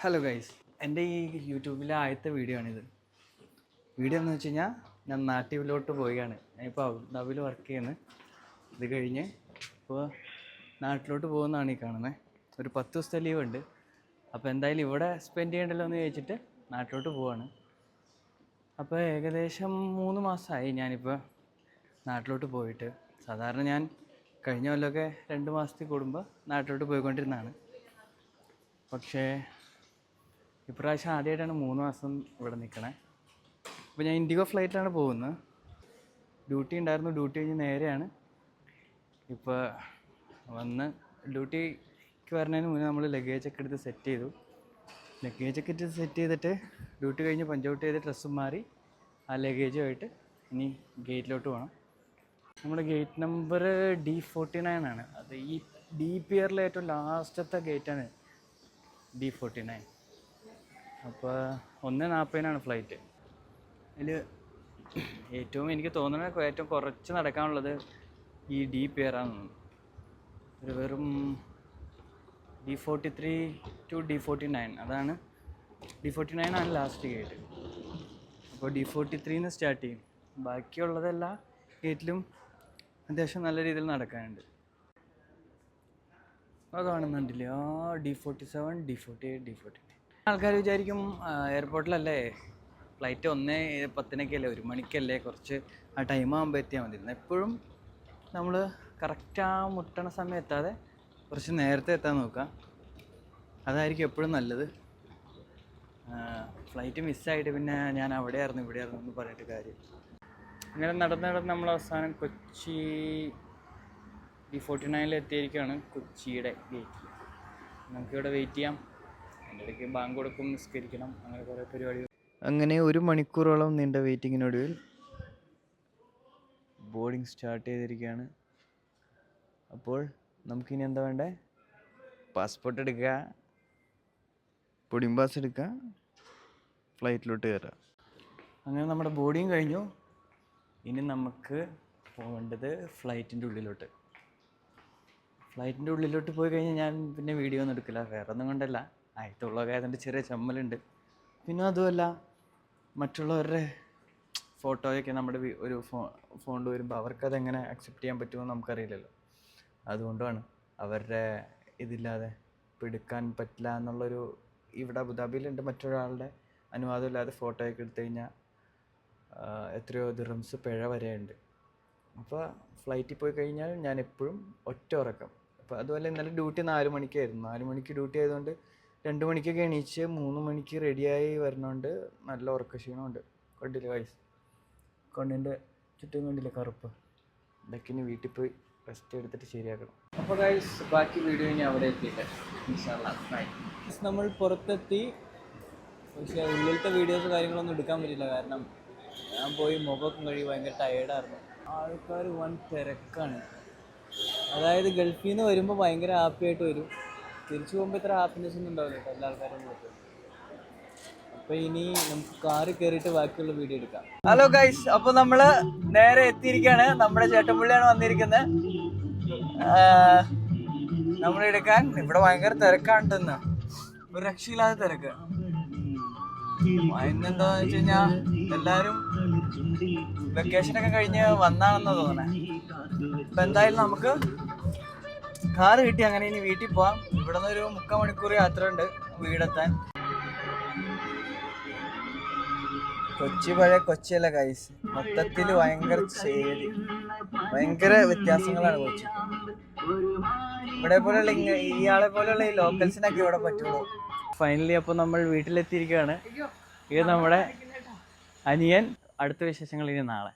Hello guys, എൻ്റെ ഈ യൂട്യൂബിലെ ആദ്യത്തെ വീഡിയോ ആണിത്. വീഡിയോ എന്ന് വെച്ച് കഴിഞ്ഞാൽ ഞാൻ നാട്ടിലോട്ട് പോവുകയാണ്. ഞാനിപ്പോൾ അബുദാബിയിൽ വർക്ക് ചെയ്യുന്നത്. ഇത് കഴിഞ്ഞ് ഇപ്പോൾ നാട്ടിലോട്ട് പോകുന്നതാണ് ഈ കാണുന്നത്. ഒരു 10 ദിവസത്തെ ലീവ് ഉണ്ട്. അപ്പോൾ എന്തായാലും ഇവിടെ സ്പെൻഡ് ചെയ്യണ്ടല്ലോ എന്ന് ചോദിച്ചിട്ട് നാട്ടിലോട്ട് പോവാണ്. അപ്പോൾ ഏകദേശം 3 മാസമായി ഞാനിപ്പോൾ നാട്ടിലോട്ട് പോയിട്ട്. സാധാരണ ഞാൻ കഴിഞ്ഞ കൊല്ലമൊക്കെ 2 മാസത്തിൽ കൂടുമ്പോൾ നാട്ടിലോട്ട് പോയിക്കൊണ്ടിരുന്നതാണ്. പക്ഷേ ഇപ്രാവശ്യം ആദ്യമായിട്ടാണ് 3 മാസം ഇവിടെ നിൽക്കണേ. അപ്പോൾ ഞാൻ ഇൻഡിഗോ ഫ്ലൈറ്റിലാണ് പോകുന്നത്. ഡ്യൂട്ടി ഉണ്ടായിരുന്നു. ഡ്യൂട്ടി കഴിഞ്ഞ് നേരെയാണ് ഇപ്പോൾ വന്ന്. ഡ്യൂട്ടിക്ക് വരുന്നതിന് മുന്നേ നമ്മൾ ലഗേജൊക്കെ എടുത്ത് സെറ്റ് ചെയ്തു. ലഗേജൊക്കെ എടുത്ത് സെറ്റ് ചെയ്തിട്ട് ഡ്യൂട്ടി കഴിഞ്ഞ് പഞ്ച് ഔട്ട് ചെയ്ത് ഡ്രസ്സും മാറി ആ ലഗേജുമായിട്ട് ഇനി ഗേറ്റിലോട്ട് പോകണം. നമ്മുടെ ഗേറ്റ് നമ്പർ D49 ആണ്. അത് ഈ DPRലെ ഏറ്റവും ലാസ്റ്റത്തെ ഗേറ്റാണ് D49. അപ്പോൾ 1:40 ഫ്ലൈറ്റ്. അതിൽ ഏറ്റവും എനിക്ക് തോന്നുന്നത് ഏറ്റവും കുറച്ച് നടക്കാനുള്ളത് ഈ DPR ആണ്. ഒരു വെറും D43 to D49 അതാണ്. D49 ആണ് ലാസ്റ്റ് ഗേറ്റ്. അപ്പോൾ D43 സ്റ്റാർട്ട് ചെയ്യും. ബാക്കിയുള്ളതെല്ലാ ഗേറ്റിലും അത്യാവശ്യം നല്ല രീതിയിൽ നടക്കാനുണ്ട്. അത് കാണുന്നുണ്ടല്ലേ, D47, D48, D49. ആൾക്കാർ വിചാരിക്കും എയർപോർട്ടിലല്ലേ ഫ്ലൈറ്റ് 1:10 1 മണിക്കല്ലേ, കുറച്ച് ആ ടൈം ആകുമ്പോൾ എത്തിയാൽ മതി. എപ്പോഴും നമ്മൾ കറക്റ്റ് ആ മുട്ടണ സമയം എത്താതെ കുറച്ച് നേരത്തെ എത്താൻ നോക്കുക. അതായിരിക്കും എപ്പോഴും നല്ലത്. ഫ്ലൈറ്റ് മിസ്സായിട്ട് പിന്നെ ഞാൻ അവിടെയായിരുന്നു ഇവിടെയായിരുന്നു എന്ന് പറഞ്ഞിട്ട് കാര്യം. ഇങ്ങനെ നടന്ന് നമ്മൾ അവസാനം കൊച്ചി D49 എത്തിയിരിക്കുകയാണ്. കൊച്ചിയുടെ ഗേറ്റിൽ നമുക്കിവിടെ വെയിറ്റ് ചെയ്യാം. എൻ്റെ ഇടയ്ക്ക് ബാങ്ക് കൊടുക്കും, നിസ്കരിക്കണം, അങ്ങനെ കുറേ പരിപാടികൾ. അങ്ങനെ 1 മണിക്കൂറോളം നീണ്ട വെയിറ്റിങ്ങിനൊടുവിൽ ബോർഡിങ് സ്റ്റാർട്ട് ചെയ്തിരിക്കുകയാണ്. അപ്പോൾ നമുക്കിനി എന്താ വേണ്ടേ? പാസ്പോർട്ട് എടുക്കുക, ബോർഡിങ് പാസ് എടുക്കുക, ഫ്ലൈറ്റിലോട്ട് കയറുക. അങ്ങനെ നമ്മുടെ ബോർഡിങ് കഴിഞ്ഞു. ഇനി നമുക്ക് പോകേണ്ടത് ഫ്ലൈറ്റിൻ്റെ ഉള്ളിലോട്ട്. ഫ്ലൈറ്റിൻ്റെ ഉള്ളിലോട്ട് പോയി കഴിഞ്ഞാൽ ഞാൻ പിന്നെ വീഡിയോ ഒന്നും എടുക്കില്ല. വേറെ ഒന്നും കൊണ്ടല്ല, ആയത്തുള്ളതൊക്കെ ആയതുകൊണ്ട് ചെറിയ ചമ്മലുണ്ട്. പിന്നെ അതുമല്ല, മറ്റുള്ളവരുടെ ഫോട്ടോയൊക്കെ നമ്മുടെ ഒരു ഫോണിൽ വരുമ്പോൾ അവർക്കതെങ്ങനെ അക്സെപ്റ്റ് ചെയ്യാൻ പറ്റുമോ നമുക്കറിയില്ലല്ലോ. അതുകൊണ്ടാണ് അവരുടെ ഇതില്ലാതെ ഇപ്പോൾ എടുക്കാൻ പറ്റില്ല എന്നുള്ളൊരു. ഇവിടെ അബുദാബിയിലുണ്ട്, മറ്റൊരാളുടെ അനുവാദം ഇല്ലാതെ ഫോട്ടോയൊക്കെ എടുത്തു കഴിഞ്ഞാൽ എത്രയോ ദിർഹംസ് പിഴ വരെയുണ്ട്. അപ്പോൾ ഫ്ലൈറ്റിൽ പോയി കഴിഞ്ഞാൽ ഞാൻ എപ്പോഴും ഒറ്റ ഉറക്കം. അപ്പോൾ അതുപോലെ ഇന്നലെ ഡ്യൂട്ടി 4 മണിക്കായിരുന്നു. 4 മണിക്ക് ഡ്യൂട്ടി ആയതുകൊണ്ട് 2 മണിക്കൊക്കെ എണീച്ച് 3 മണിക്ക് റെഡിയായി വരുന്നതുകൊണ്ട് നല്ല ഉറക്കക്ഷീണമുണ്ട്. കണ്ടില്ല ഗൈസ്, കണ്ണിൻ്റെ ചുറ്റും കണ്ടില്ല കറുപ്പ്. ഇതൊക്കെ ഇനി വീട്ടിൽ പോയി റെസ്റ്റ് എടുത്തിട്ട് ശരിയാക്കണം. അപ്പോൾ ഗൈസ്, ബാക്കി വീഡിയോ ഇനി അവിടെ എത്തിയിട്ട് നമ്മൾ പുറത്തെത്തി. പക്ഷേ ഉള്ളിലത്തെ വീഡിയോസ് കാര്യങ്ങളൊന്നും എടുക്കാൻ പറ്റില്ല. കാരണം ഞാൻ പോയി മുഖമൊക്കെ കഴുകി ഭയങ്കര ടയേർഡായിരുന്നു. ആൾക്കാർ വൻ തിരക്കാണ്. അതായത് ഗൾഫിൽ നിന്ന് വരുമ്പോൾ ഭയങ്കര ഹാപ്പി ആയിട്ട് വരും. തിരിച്ചു പോകുമ്പോൾ ഇത്ര ഹാപ്പിനെസ് ഒന്നും ഉണ്ടാവില്ല കേട്ടോ എല്ലാ ആൾക്കാരും നോക്കും. അപ്പോൾ ഇനി നമുക്ക് കാറിൽ കയറിയിട്ട് ബാക്കിയുള്ള വീഡിയോ എടുക്കാം. ഹലോ ഗൈസ്, അപ്പോൾ നമ്മൾ നേരെ എത്തിയിരിക്കുകയാണ്. നമ്മുടെ ചേട്ടൻപുള്ളിയാണ് വന്നിരിക്കുന്നത് നമ്മളെടുക്കാൻ. ഇവിടെ ഭയങ്കര തിരക്കാണ്ടെന്ന്, ഒരു രക്ഷയില്ലാതെ തിരക്ക്. ഇന്നെന്താന്ന് വെച്ച് കഴിഞ്ഞാൽ എല്ലാവരും വെക്കേഷനൊക്കെ കഴിഞ്ഞ് വന്നാണെന്ന് തോന്നണേ. അപ്പം എന്തായാലും നമുക്ക് കാറ് കിട്ടി. അങ്ങനെ ഇനി വീട്ടിൽ പോവാം. ഇവിടെ നിന്ന് ഒരു 3/4 മണിക്കൂർ യാത്ര ഉണ്ട് വീടെത്താൻ. കൊച്ചി പഴയ കൊച്ചിയല്ല ഗൈസ്, മൊത്തത്തിൽ ഭയങ്കര ചേരി, ഭയങ്കര വ്യത്യാസങ്ങളാണ് കൊച്ചി. ഇവിടെ പോലെയുള്ള ഇയാളെ പോലെയുള്ള ഈ ലോക്കൽസിനൊക്കെ ഇവിടെ പറ്റുള്ളൂ. ഫൈനലി അപ്പോൾ നമ്മൾ വീട്ടിലെത്തിയിരിക്കുകയാണ്. ഇത് നമ്മുടെ അനിയൻ. അടുത്ത വിശേഷങ്ങൾ ഇനി നാളെ.